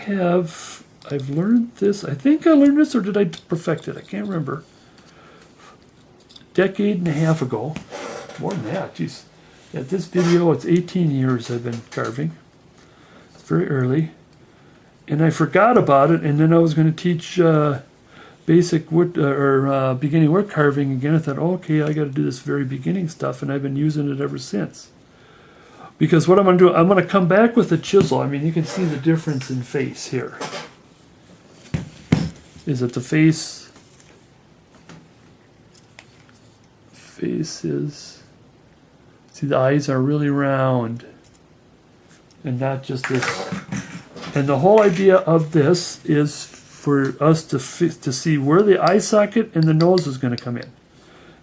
I've learned this. I think I learned this, or did I perfect it? I can't remember. Decade and a half ago. More than that, geez. At this video, it's 18 years I've been carving. It's very early. And I forgot about it, and then I was going to teach basic wood or beginning wood carving again. I thought, okay, I got to do this very beginning stuff, and I've been using it ever since. Because what I'm going to do, I'm going to come back with a chisel. I mean, you can see the difference in face here. Is that the face is, see, the eyes are really round and not just this. And the whole idea of this is for us to see where the eye socket and the nose is going to come in.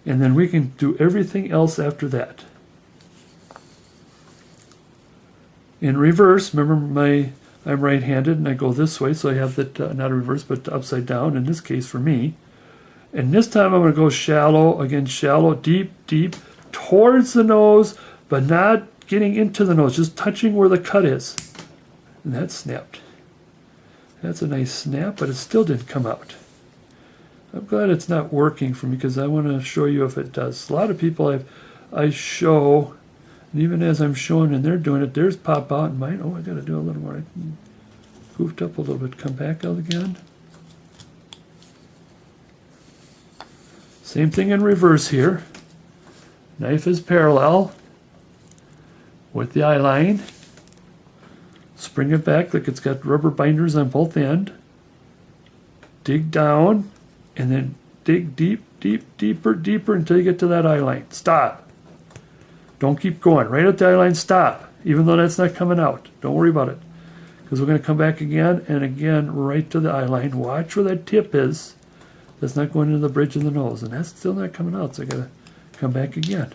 And then we can do everything else after that. In reverse, remember I'm right-handed and I go this way, so I have that, not a reverse, but upside down in this case for me. And this time I'm going to go shallow, again shallow, deep, deep, towards the nose, but not getting into the nose, just touching where the cut is. And that snapped. That's a nice snap, but it still didn't come out. I'm glad it's not working for me because I want to show you if it does. A lot of people I show, and even as I'm showing and they're doing it, theirs pop out and mine, oh, I got to do a little more. I goofed up a little bit. Come back out again. Same thing in reverse here. Knife is parallel with the eye line. Spring it back like it's got rubber binders on both ends. Dig down and then dig deep, deep, deeper, deeper until you get to that eye line. Stop. Don't keep going. Right at the eye line, stop. Even though that's not coming out. Don't worry about it. Because we're going to come back again and again right to the eye line. Watch where that tip is. That's not going into the bridge of the nose. And that's still not coming out. So I got to come back again.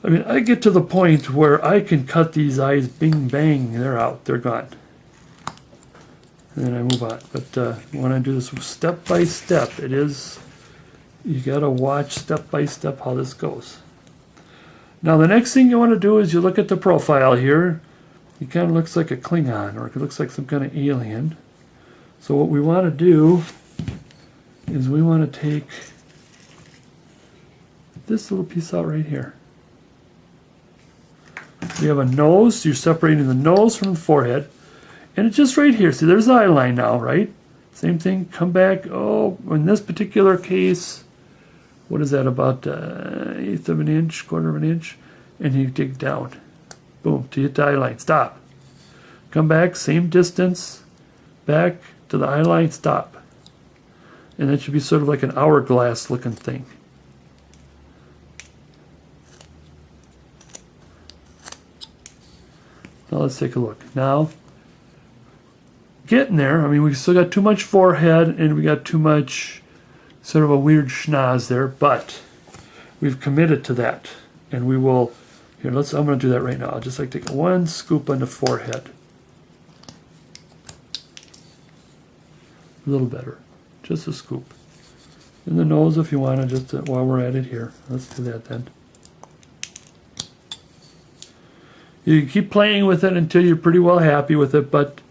I mean, I get to the point where I can cut these eyes, bing, bang, they're out, they're gone. And then I move on. But when I do this step by step, it is, you got to watch step by step how this goes. Now the next thing you want to do is you look at the profile here. It kind of looks like a Klingon, or it looks like some kind of alien. So what we want to do is we want to take this little piece out right here. We have a nose, you're separating the nose from the forehead, and it's just right here. See, there's the eye line now, right? Same thing, come back. Oh, in this particular case, what is that, about 1/8 of an inch, 1/4 of an inch, and you dig down. Boom, to hit the eye line, stop. Come back, same distance, back to the eye line, stop. And that should be sort of like an hourglass looking thing. Now let's take a look. Now, getting there, I mean, we still got too much forehead and we got too much sort of a weird schnoz there, but we've committed to that. And we will, here, I'm going to do that right now. I'll just like take one scoop on the forehead. A little better, just a scoop. In the nose if you want to, just while we're at it here. Let's do that then. You can keep playing with it until you're pretty well happy with it, but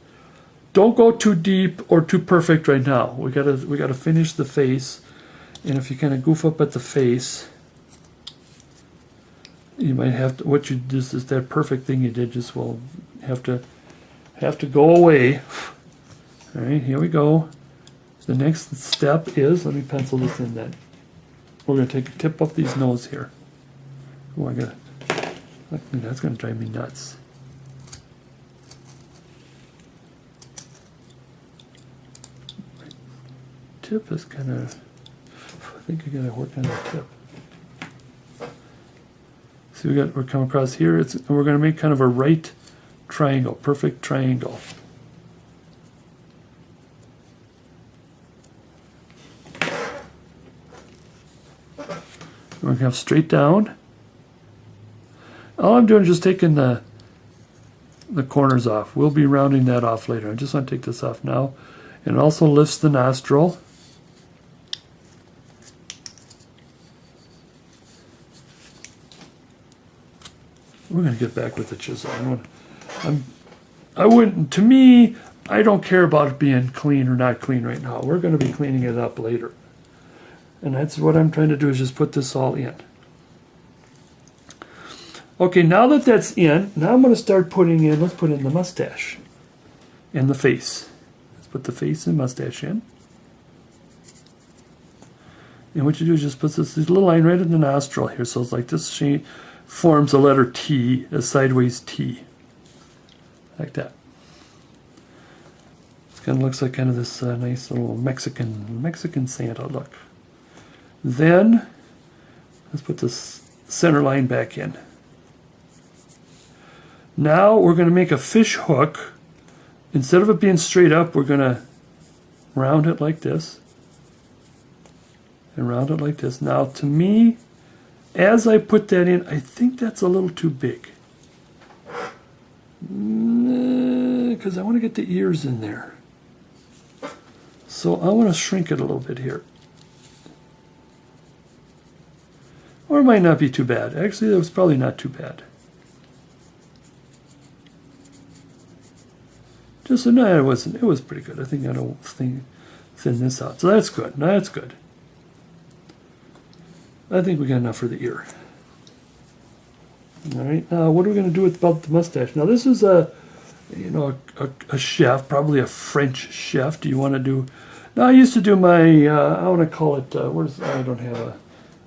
don't go too deep or too perfect right now. We gotta finish the face, and if you kind of goof up at the face, you might have to. What you just is that perfect thing you did just will have to go away. All right, here we go. The next step is, let me pencil this in then. We're gonna take a tip off these nose here. Oh, I got it. That's going to drive me nuts. My tip is kind of, I think I got to work on the tip. See, we're coming across here. We're going to make kind of a right triangle, perfect triangle. We're going to have straight down. All I'm doing is just taking the corners off. We'll be rounding that off later. I just want to take this off now. And it also lifts the nostril. We're going to get back with the chisel. I wouldn't, to me, I don't care about it being clean or not clean right now. We're going to be cleaning it up later. And that's what I'm trying to do, is just put this all in. Okay, now that that's in, now I'm going to start putting in, let's put in the mustache and the face. Let's put the face and mustache in. And what you do is just put this little line right in the nostril here. So it's like this shape forms a letter T, a sideways T. Like that. It kind of looks like kind of this nice little Mexican Santa look. Then, let's put this center line back in. Now we're going to make a fish hook. Instead of it being straight up, we're going to round it like this. And round it like this. Now, to me, as I put that in, I think that's a little too big. Because I want to get the ears in there. So I want to shrink it a little bit here. Or it might not be too bad. Actually, that was probably not too bad. Just so, no, it wasn't. It was pretty good. I think I don't thin this out. So that's good. No, that's good. I think we got enough for the ear. All right. Now, what are we going to do about the mustache? Now, this is a chef, probably a French chef. Do you want to do? Now, I used to do my. I want to call it. I don't have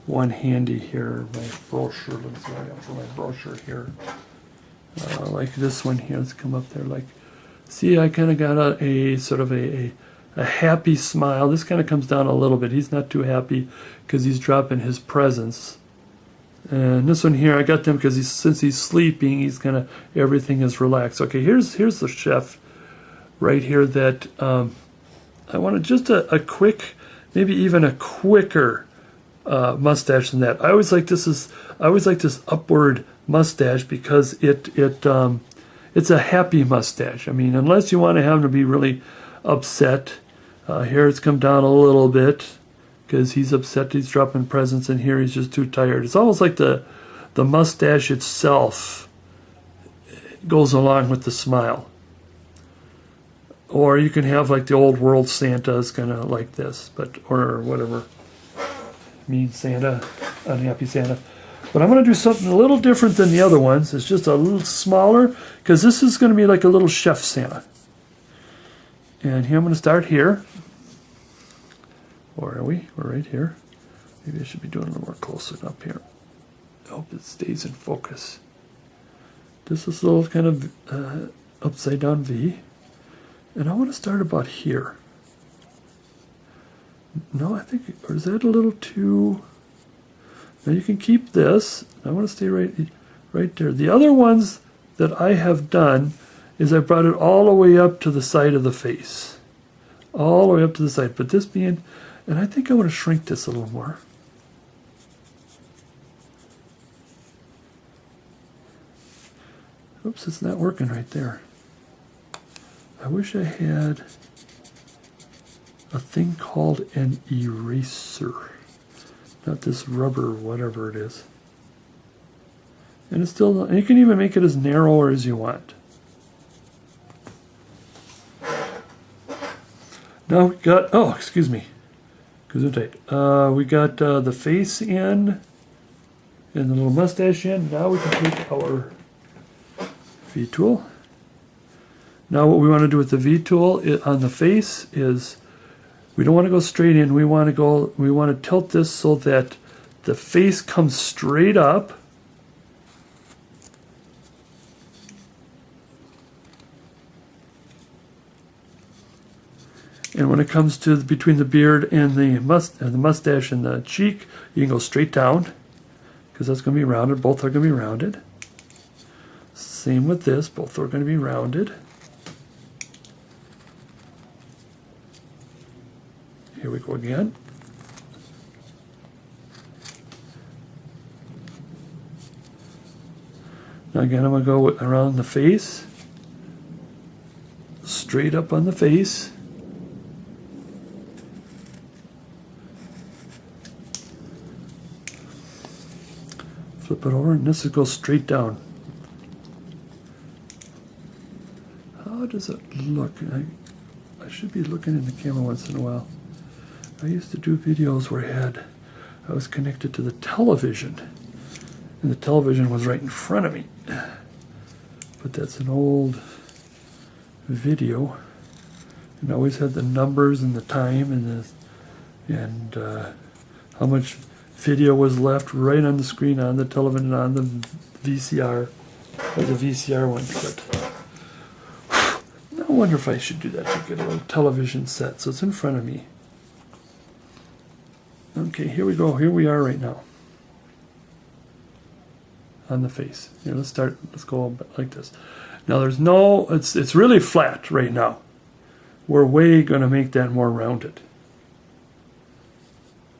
one handy here. My brochure. Let's see. I got for my brochure here. Like this one here. Let's come up there. Like, see, I kind of got a sort of a happy smile. This kind of comes down a little bit. He's not too happy because he's dropping his presents. And this one here, I got them because since he's sleeping, he's kind of, everything is relaxed. Okay, here's the chef right here that I wanted just a quick, maybe even a quicker mustache than that. I always like this upward mustache because it's a happy mustache. I mean, unless you want to have him to be really upset. Here it's come down a little bit because he's upset, he's dropping presents, and here he's just too tired. It's almost like the mustache itself goes along with the smile. Or you can have like the old world Santas, kind of like this, or whatever. Mean Santa, unhappy Santa. But I'm going to do something a little different than the other ones. It's just a little smaller because this is going to be like a little chef Santa. And here I'm going to start here. Or are we? We're right here. Maybe I should be doing a little more close up here. I hope it stays in focus. This is a little kind of upside down V. And I want to start about here. No, I think, or is that a little too... Now you can keep this. I want to stay right there. The other ones that I have done is I brought it all the way up to the side of the face. All the way up to the side. But this being, and I think I want to shrink this a little more. Oops, it's not working right there. I wish I had a thing called an eraser. Not this rubber, whatever it is. And it's still, and you can even make it as narrow as you want. Now we got, oh, excuse me. Gesundheit. We got the face in and the little mustache in. Now we can take our V-tool. Now what we want to do with the V-tool on the face is we don't want to go straight in. We want to tilt this so that the face comes straight up. And when it comes to between the beard and the mustache and the cheek, you can go straight down because that's going to be rounded. Both are going to be rounded. Same with this. Both are going to be rounded. Here we go again. Now again, I'm going to go around the face, straight up on the face. Flip it over, and this will go straight down. does it look? I should be looking in the camera once in a while. I used to do videos where I was connected to the television, and the television was right in front of me. But that's an old video, and I always had the numbers and the time and how much video was left right on the screen on the television on the VCR. That was a VCR one, but I wonder if I should do that to get a little television set so it's in front of me. Okay, here we go. Here we are right now on the face. Here, let's go a bit like this. Now there's no, it's really flat right now. We're way going to make that more rounded.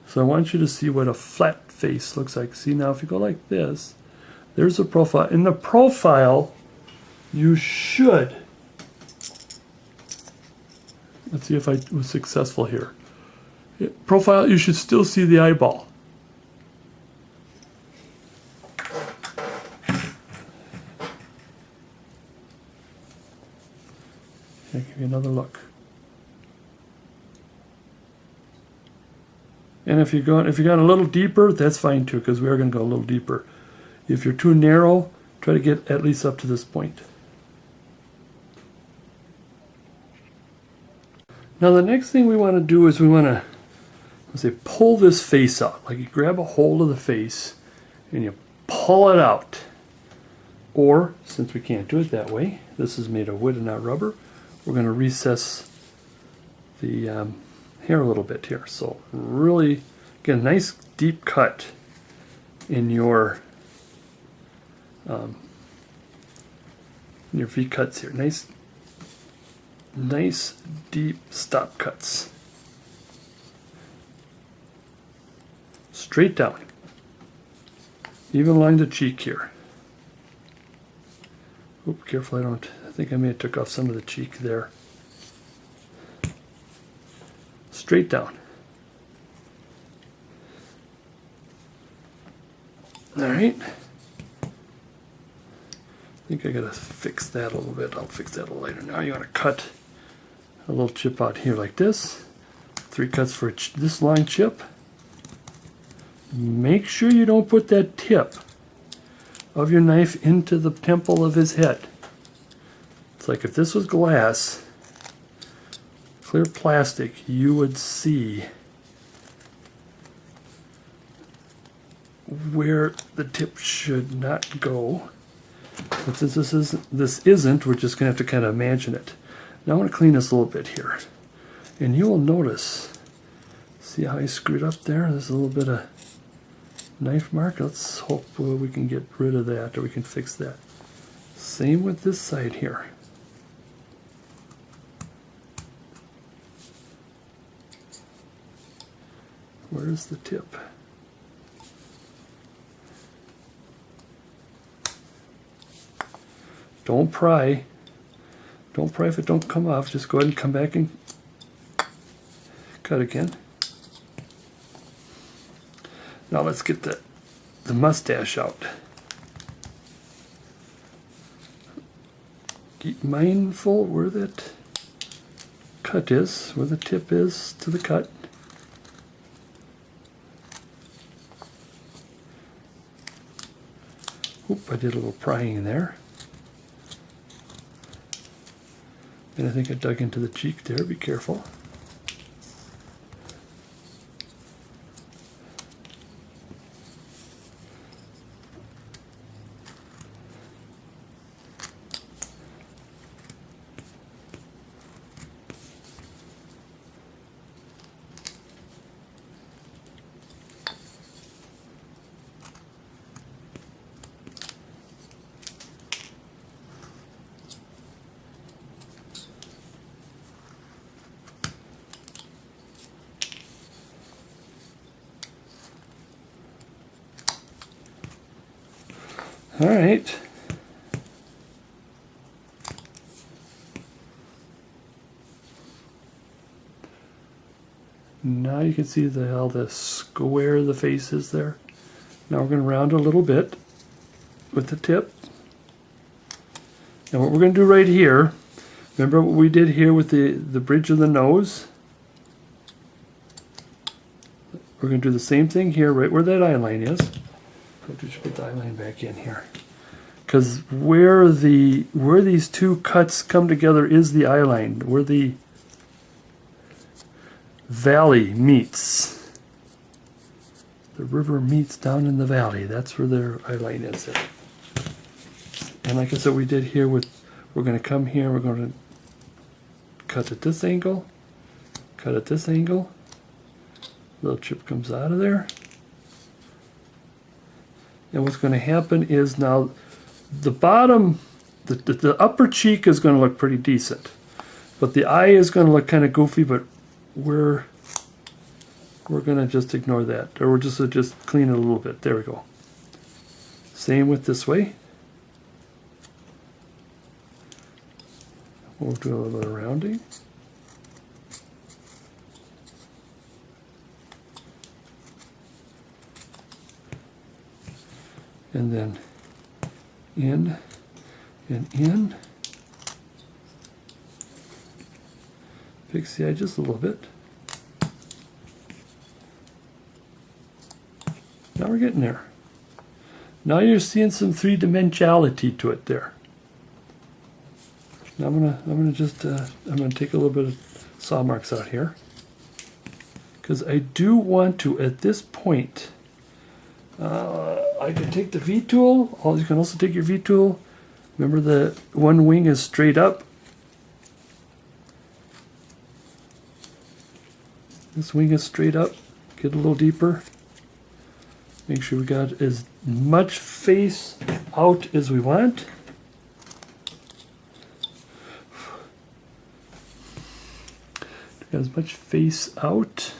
So I want you to see what a flat face looks like. See, now if you go like this, there's a profile. In the profile, you should, let's see if I was successful here. Profile, you should still see the eyeball. I'll give you another look. And if you're going a little deeper, that's fine too, because we are going to go a little deeper. If you're too narrow, try to get at least up to this point. Now the next thing we want to do is we want to, let's say, pull this face out. Like you grab a hold of the face and you pull it out. Or, since we can't do it that way, this is made of wood and not rubber, we're going to recess the hair a little bit here. So really get a nice deep cut in your V cuts here. Nice deep stop cuts. Straight down. Even along the cheek here. Oop, careful, I think I may have took off some of the cheek there. Straight down. Alright. I think I gotta fix that a little bit. I'll fix that a little later. Now you want to cut a little chip out here like this. 3 cuts for this long chip. Make sure you don't put that tip of your knife into the temple of his head. It's like if this was glass, clear plastic, you would see where the tip should not go. But since this isn't, we're just going to have to kind of imagine it. Now I want to clean this a little bit here. And you will notice, see how I screwed up there? There's a little bit of knife mark. Let's hope we can get rid of that, or we can fix that. Same with this side here. Where's the tip? Don't pry. Don't pry if it don't come off. Just go ahead and come back and cut again. Now let's get the mustache out. Keep mindful where that cut is, where the tip is to the cut. Oop, I did a little prying there. And I think I dug into the cheek there, be careful. All right. Now you can see how the square the face is there. Now we're going to round a little bit with the tip. And what we're going to do right here, Remember what we did here with the bridge of the nose? We're going to do the same thing here, right where that eye line is. We should put the eye line back in here. Because where these two cuts come together is the eye line, where the valley meets. The river meets down in the valley. That's where their eye line is there. And like I said, we did here with, we're going to come here, we're going to cut at this angle, cut at this angle. Little chip comes out of there. And what's going to happen is now the bottom, the upper cheek is going to look pretty decent. But the eye is going to look kind of goofy, but we're going to just ignore that. Or we're just clean it a little bit. There we go. Same with this way. We'll do a little bit of rounding. And then in and in. Fix the eye just a little bit. Now we're getting there. Now you're seeing some three-dimensionality to it there. Now I'm gonna take a little bit of saw marks out here, because I do want to, at this point, I can take the V tool. You can also take your V tool. Remember, the one wing is straight up. This wing is straight up. Get a little deeper. Make sure we got as much face out as we want. Got as much face out.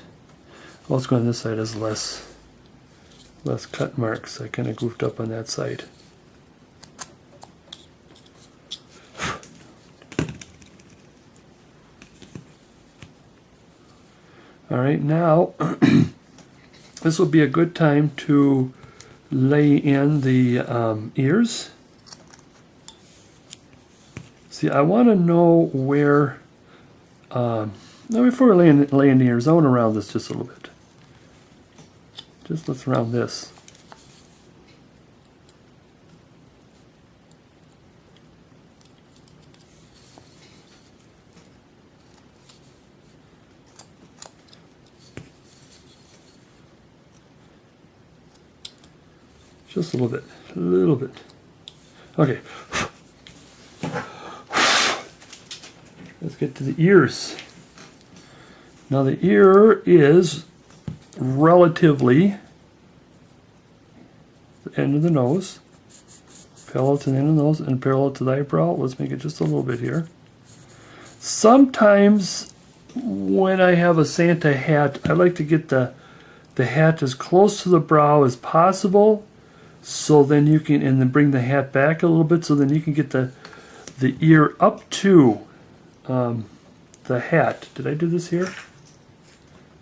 Well, let's go on this side as less cut marks. I kind of goofed up on that side. All right, now this will be a good time to lay in the ears. See, I want to know where. Now, before we lay in the ears, I want to round this just a little bit. Just let's round this. Just a little bit, a little bit. Okay. Let's get to the ears. Now the ear is relatively the end of the nose, parallel to the end of the nose, and parallel to the eyebrow. Let's make it just a little bit here. Sometimes when I have a Santa hat, I like to get the hat as close to the brow as possible, so then you can, and then bring the hat back a little bit, so then you can get the ear up to the hat. Did I do this here?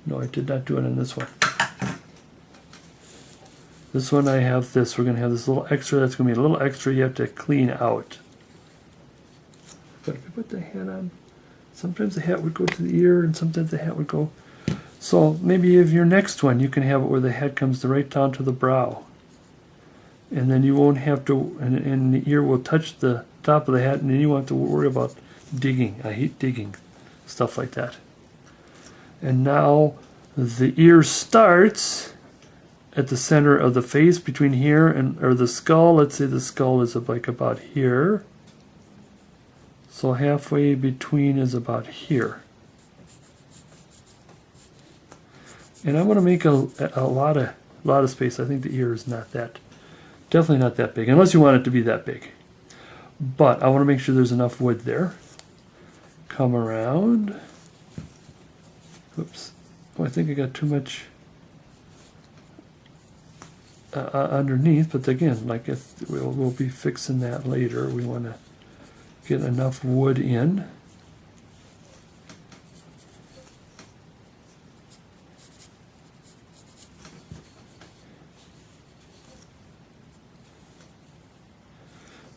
No, I did not do it on this one. This one I have this. We're going to have this little extra. That's going to be a little extra you have to clean out. But if you put the hat on, sometimes the hat would go to the ear and sometimes the hat would go. So maybe if your next one, you can have it where the hat comes right down to the brow. And then you won't have to, and the ear will touch the top of the hat, and then you won't have to worry about digging. I hate digging, stuff like that. And now the ear starts at the center of the face, between here and, or the skull. Let's say the skull is like about here. So halfway between is about here. And I'm going to make a lot of space. I think the ear is not that, definitely not that big, unless you want it to be that big. But I want to make sure there's enough wood there. Come around. Oops. Oh, I think I got too much underneath, but again, like if we'll be fixing that later. We want to get enough wood in.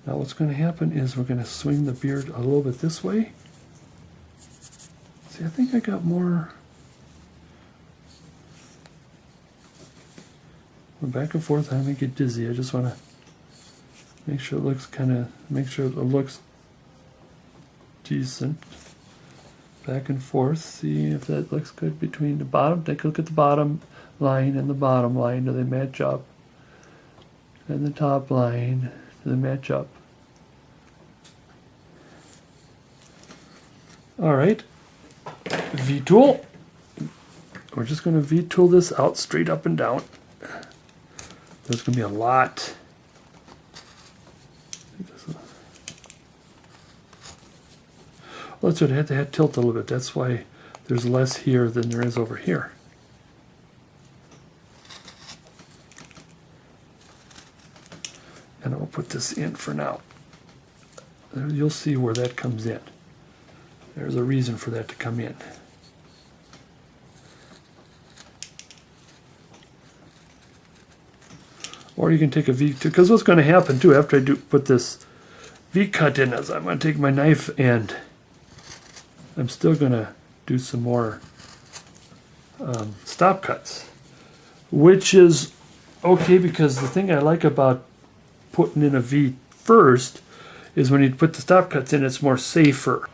Now what's going to happen is we're going to swing the beard a little bit this way. See, I think I got more. Back and forth, I don't get dizzy. I just want to make sure it looks make sure it looks decent. Back and forth, see if that looks good between the bottom. Take a look at the bottom line and the bottom line. Do they match up? And the top line, do they match up? All right, V-tool. We're just going to V-tool this out straight up and down. There's going to be a lot. Well, that's what I had to tilt a little bit. That's why there's less here than there is over here. And I'll put this in for now. You'll see where that comes in. There's a reason for that to come in. Or you can take a V, because what's going to happen too after I put this V cut in is I'm going to take my knife and I'm still going to do some more stop cuts, which is okay because the thing I like about putting in a V first is when you put the stop cuts in, it's more safer.